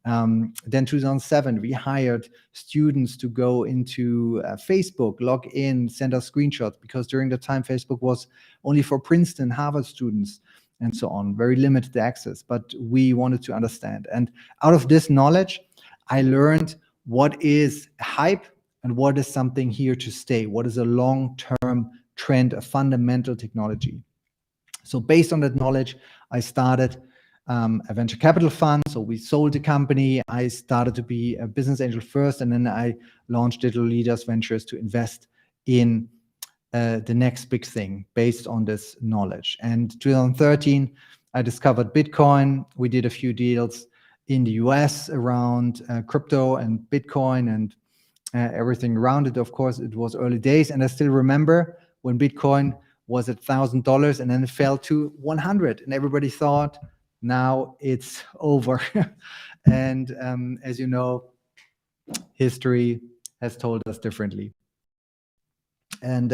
Then 2007, we hired students to go into Facebook, log in, send us screenshots, because during the time, Facebook was only for Princeton, Harvard students, and so on, very limited access, but we wanted to understand. And out of this knowledge, I learned what is hype and what is something here to stay, what is a long-term trend, a fundamental technology. So based on that knowledge, I started a venture capital fund. So we sold the company. I started to be a business angel first, and then I launched Digital Leaders Ventures to invest in the next big thing based on this knowledge. And 2013, I discovered Bitcoin. We did a few deals in the US around crypto and Bitcoin and everything around it. Of course, it was early days, and I still remember when Bitcoin was at $1,000 and then it fell to 100, and everybody thought, now it's over. And as you know, history has told us differently. And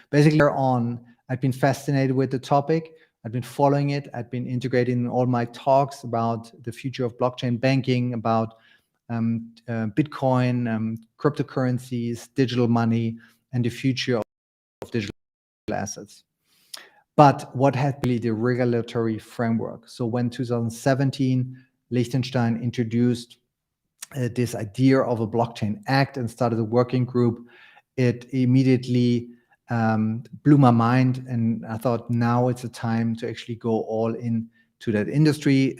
basically on, I've been fascinated with the topic. I've been following it. I've been integrating in all my talks about the future of blockchain banking, about Bitcoin, cryptocurrencies, digital money, and the future of digital assets. But what had really the regulatory framework? So when 2017, Liechtenstein introduced this idea of a blockchain act and started a working group, it immediately blew my mind, and I thought now it's a time to actually go all in to that industry.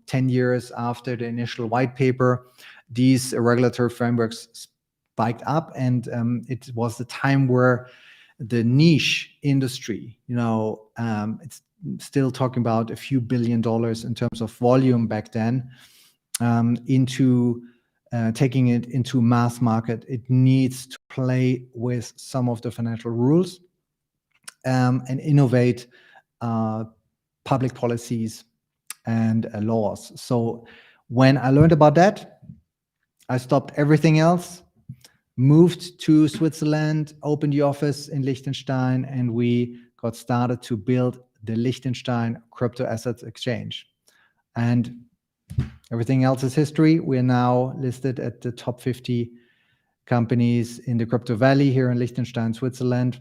10 years after the initial white paper, these regulatory frameworks spiked up, and it was the time where the niche industry, it's still talking about a few $1 billion in terms of volume back then, into taking it into mass market. It needs to play with some of the financial rules and innovate public policies and laws. So when I learned about that, I stopped everything else, moved to Switzerland, opened the office in Liechtenstein, and we got started to build the Liechtenstein Crypto Assets Exchange. And everything else is history. We're now listed at the top 50 companies in the Crypto Valley here in Liechtenstein, Switzerland.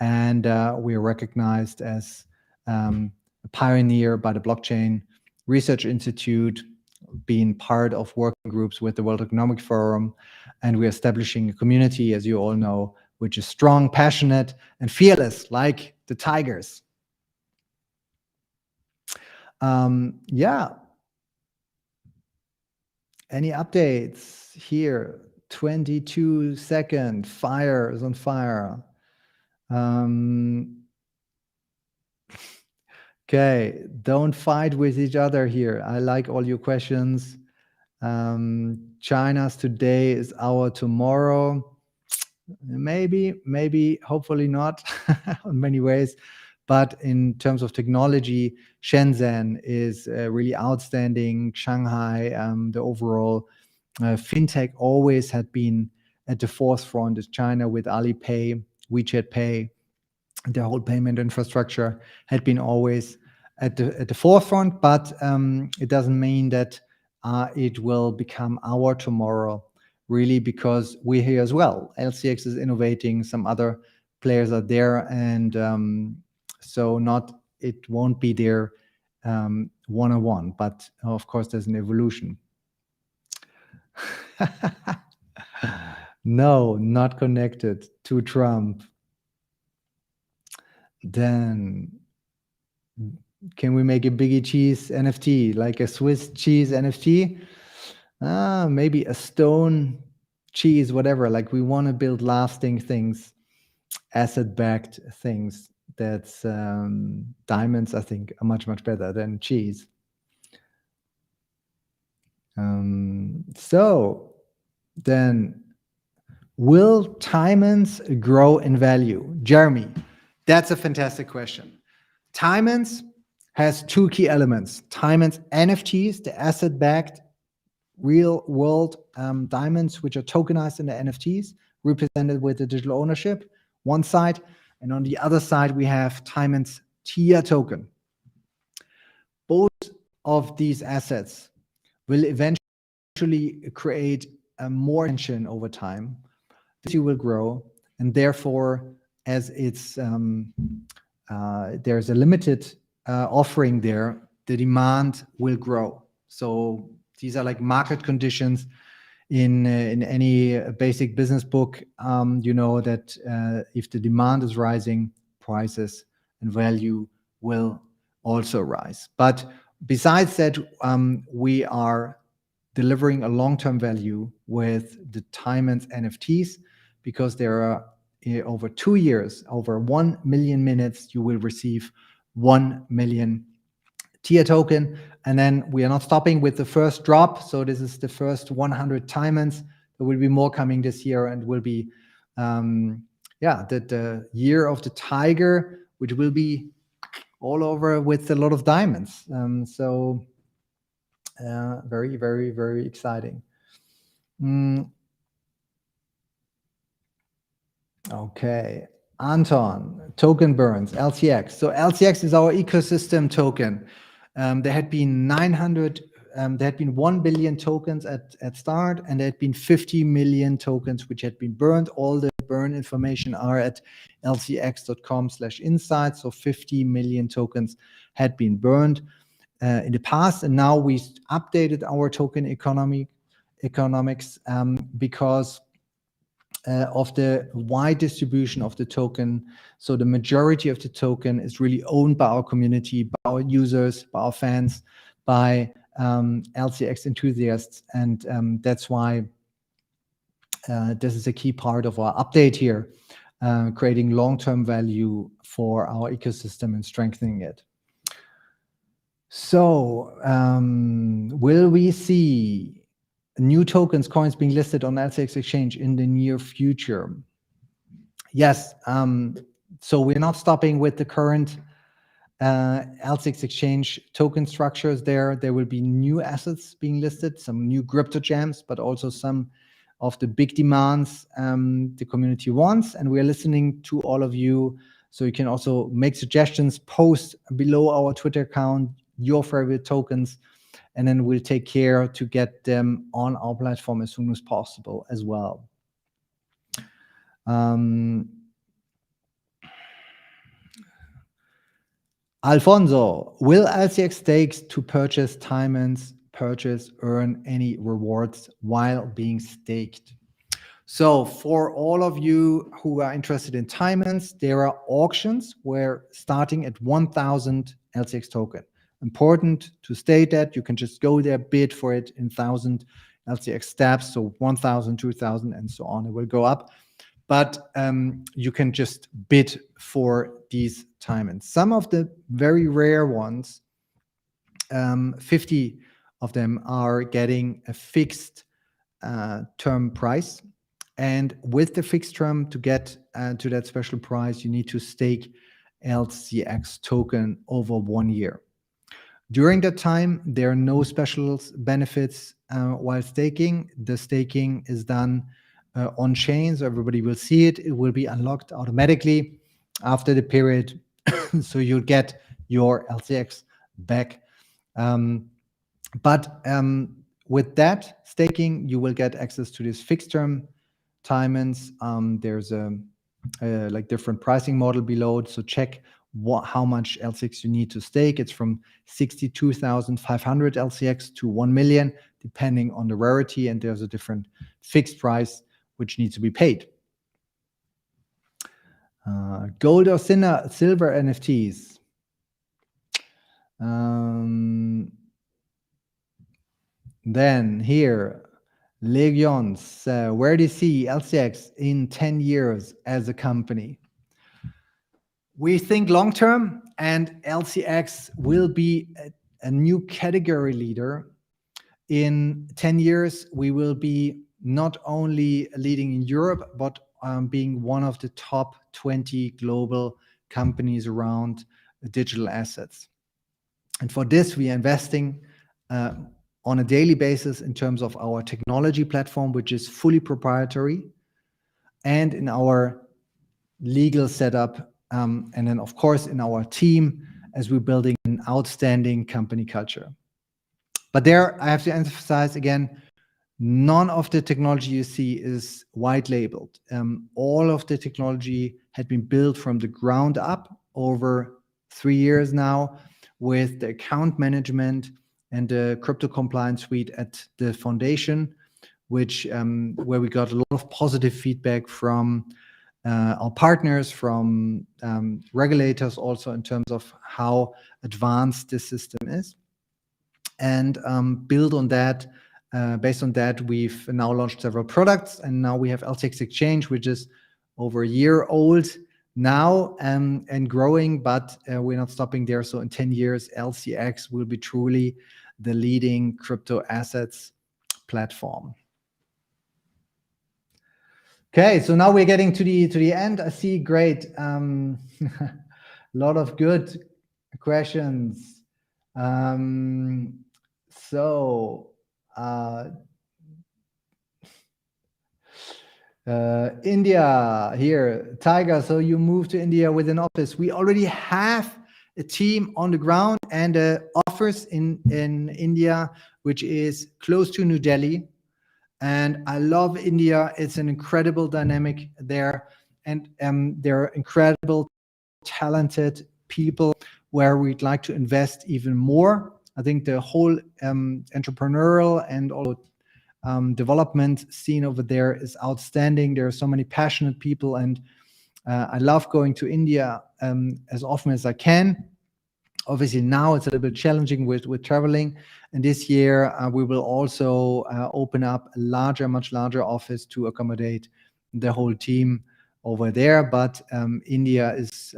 And we are recognized as a pioneer by the Blockchain Research Institute, being part of working groups with the World Economic Forum. And we're establishing a community, as you all know, which is strong, passionate, and fearless, like the tigers. Yeah. Any updates here? 22-second, fire is on fire. Okay, don't fight with each other here. I like all your questions. China's today is our tomorrow. Maybe, hopefully not in many ways. But in terms of technology, Shenzhen is really outstanding. Shanghai, the overall fintech always had been at the forefront of China with Alipay, WeChat Pay. The whole payment infrastructure had been always at the forefront, but it doesn't mean that it will become our tomorrow, really, because we're here as well. LCX is innovating, some other players are there, and so it won't be there one-on-one, but of course there's an evolution. No, not connected to Trump. Then can we make a Biggie Cheese NFT, like a Swiss cheese NFT? Maybe a stone cheese, whatever. Like, we want to build lasting things, asset-backed things. That's diamonds, I think, are much, much better than cheese. So then, will Tiamonds grow in value? Jeremy, that's a fantastic question. Tiamonds has two key elements. Tiamonds NFTs, the asset-backed real world diamonds, which are tokenized in the NFTs, represented with the digital ownership, one side. And on the other side, we have Tiamonds TIA token. Both of these assets will eventually create more attention over time. The value will grow, and therefore, as it's there's a limited offering there, the demand will grow. So these are like market conditions in any basic business book. You know that if the demand is rising, prices and value will also rise. But Besides that, we are delivering a long-term value with the Tiamonds NFTs, because there are over 2 years, over 1 million minutes, you will receive 1 million Tia token. And then we are not stopping with the first drop. So this is the first 100 Tiamonds. There will be more coming this year, and will be the year of the tiger, which will be all over with a lot of diamonds. Very, very, very exciting. Okay, Anton, token burns, LCX. So LCX is our ecosystem token. There had been 1 billion tokens at start, and there had been 50 million tokens which had been burned. All the burn information are at lcx.com/insights. So 50 million tokens had been burned in the past, and now we updated our token economics because of the wide distribution of the token. So the majority of the token is really owned by our community, by our users, by our fans, by LCX enthusiasts, and that's why this is a key part of our update here, creating long-term value for our ecosystem and strengthening it. So will we see new tokens, coins being listed on LCX Exchange in the near future? Yes. So we're not stopping with the current LCX Exchange token structures there. There will be new assets being listed, some new crypto gems, but also some of the big demands the community wants. And we are listening to all of you. So you can also make suggestions, post below our Twitter account your favorite tokens, and then we'll take care to get them on our platform as soon as possible as well. Alfonso, will LCX stakes to purchase Tiamonds earn any rewards while being staked? So for all of you who are interested in Tiamonds, there are auctions where starting at 1,000 LCX token. Important to state that you can just go there, bid for it in 1,000 LCX steps, so 1,000, 2,000, and so on. It will go up, but you can just bid for these Tiamonds. Some of the very rare ones, 50 of them are getting a fixed term price, and with the fixed term, to get to that special price, you need to stake LCX token over 1 year. During that time, there are no special benefits while staking. The staking is done on chain, so everybody will see it. It will be unlocked automatically after the period, so you'll get your LCX back. But with that staking, you will get access to this fixed term Tiamonds. There's like different pricing model below, so check how much LCX you need to stake. It's from 62,500 LCX to 1 million, depending on the rarity, and there's a different fixed price which needs to be paid. Gold or silver NFTs. Then here, Legions, where do you see LCX in 10 years as a company? We think long-term, and LCX will be a new category leader. In 10 years, we will be not only leading in Europe, but being one of the top 20 global companies around digital assets. And for this, we are investing on a daily basis in terms of our technology platform, which is fully proprietary, and in our legal setup, and then, of course, in our team, as we're building an outstanding company culture. But there, I have to emphasize again, none of the technology you see is white labeled. All of the technology had been built from the ground up over 3 years now, with the account management and the crypto compliance suite at the foundation, which where we got a lot of positive feedback from our partners, from regulators, also in terms of how advanced this system is. and build on that. Based on that, we've now launched several products, and now we have LCX Exchange, which is over a year old now and growing, but we're not stopping there. So in 10 years, LCX will be truly the leading crypto assets platform. Okay, so now we're getting to the end. I see, great. A lot of good questions. India here, Tiger. So you moved to India with an office. We already have a team on the ground and an office in India, which is close to New Delhi. And I love India. It's an incredible dynamic there, and they're incredible, talented people where we'd like to invest even more. I think the whole entrepreneurial and also development scene over there is outstanding. There are so many passionate people, and I love going to India as often as I can. Obviously, now it's a little bit challenging with traveling. And this year, we will also open up a much larger office to accommodate the whole team over there. But India is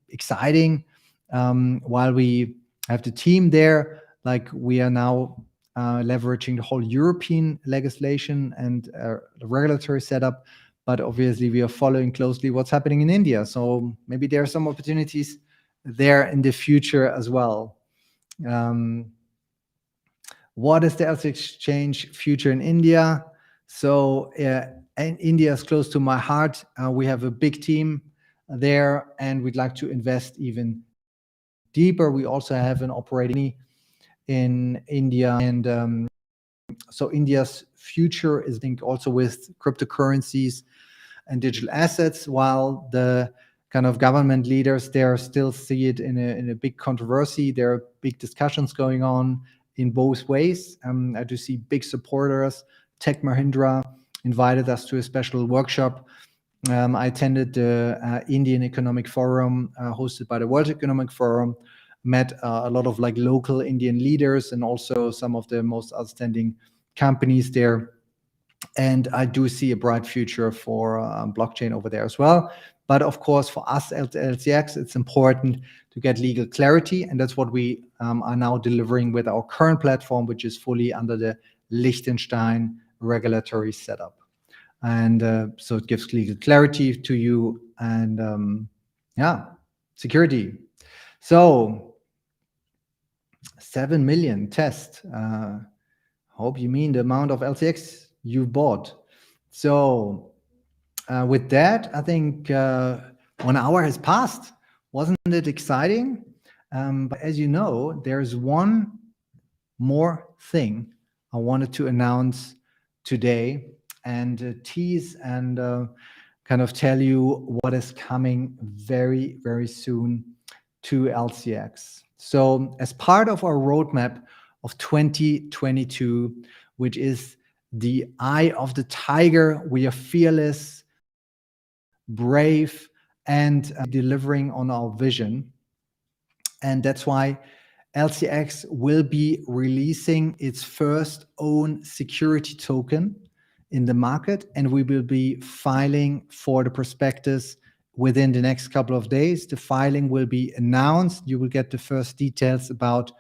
exciting. While we have the team there, like we are now leveraging the whole European legislation and the regulatory setup. But obviously, we are following closely what's happening in India. So maybe there are some opportunities there in the future as well. What is the LCX Exchange future in India? So and India is close to my heart. We have a big team there, and we'd like to invest even deeper. We also have an operating in India, and so India's future is, I think, also with cryptocurrencies and digital assets, while the kind of government leaders there still see it in a big controversy. There are big discussions going on in both ways. I do see big supporters. Tech Mahindra invited us to a special workshop. I attended the Indian Economic Forum hosted by the World Economic Forum, met a lot of like local Indian leaders and also some of the most outstanding companies there. And I do see a bright future for blockchain over there as well. But of course, for us at LCX, it's important to get legal clarity. And that's what we are now delivering with our current platform, which is fully under the Liechtenstein regulatory setup. And so it gives legal clarity to you and security. So 7 million test. Hope you mean the amount of LCX you bought. So with that, I think 1 hour has passed. Wasn't it exciting? But as you know, there's one more thing I wanted to announce today and tease and kind of tell you what is coming very, very soon to LCX. So as part of our roadmap of 2022, which is the eye of the tiger, we are fearless, brave, and delivering on our vision. And that's why LCX will be releasing its first own security token in the market, and we will be filing for the prospectus within the next couple of days. The filing will be announced. You will get the first details about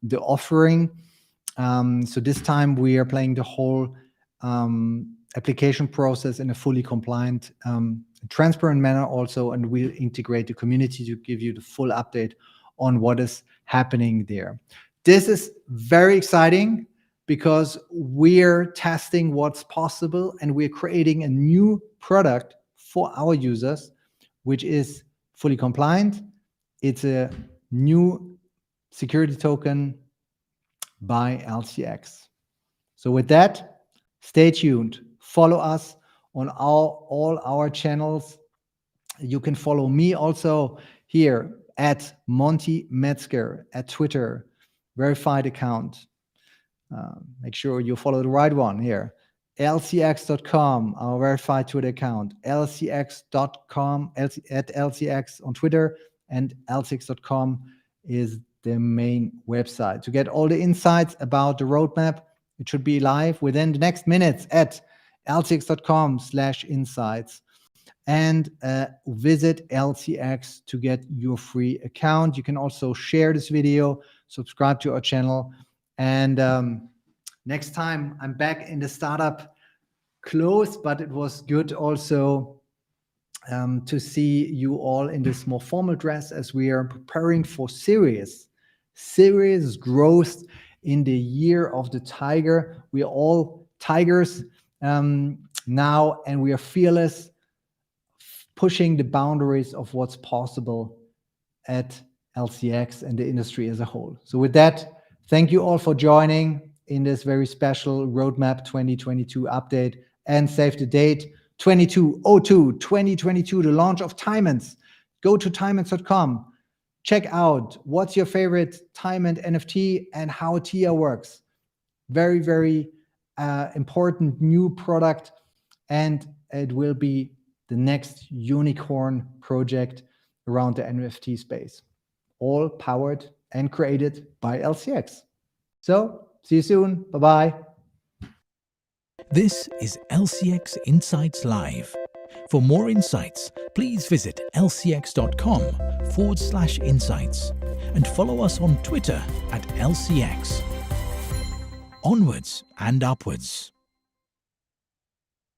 the offering. So this time we are playing the whole application process in a fully compliant, transparent manner also, and we'll integrate the community to give you the full update on what is happening there. This is very exciting because we're testing what's possible and we're creating a new product for our users, which is fully compliant. It's a new security token by LCX. So with that, stay tuned. Follow us on all our channels. You can follow me also here at Monty Metzger at Twitter, verified account. Make sure you follow the right one here. LCX.com, our verified Twitter account. LCX.com, at LCX on Twitter, and LCX.com is their main website. To get all the insights about the roadmap, it should be live within the next minutes at lcx.com/insights. And visit LCX to get your free account. You can also share this video, subscribe to our channel. And next time I'm back in the startup close, but it was good also to see you all in this more formal dress as we are preparing for serious growth in the year of the tiger. We are all tigers now, and we are fearless, pushing the boundaries of what's possible at LCX and the industry as a whole. So with that, thank you all for joining in this very special Roadmap 2022 update, and save the date 22/02/2022, the launch of Tiamonds. Go to tiamonds.com. Check out what's your favorite Tiamond NFT and how TIA works. Very, very important new product, and it will be the next unicorn project around the NFT space, all powered and created by LCX. So see you soon. Bye-bye. This is LCX Insights Live. For more insights, please visit lcx.com/insights and follow us on Twitter at LCX. Onwards and upwards.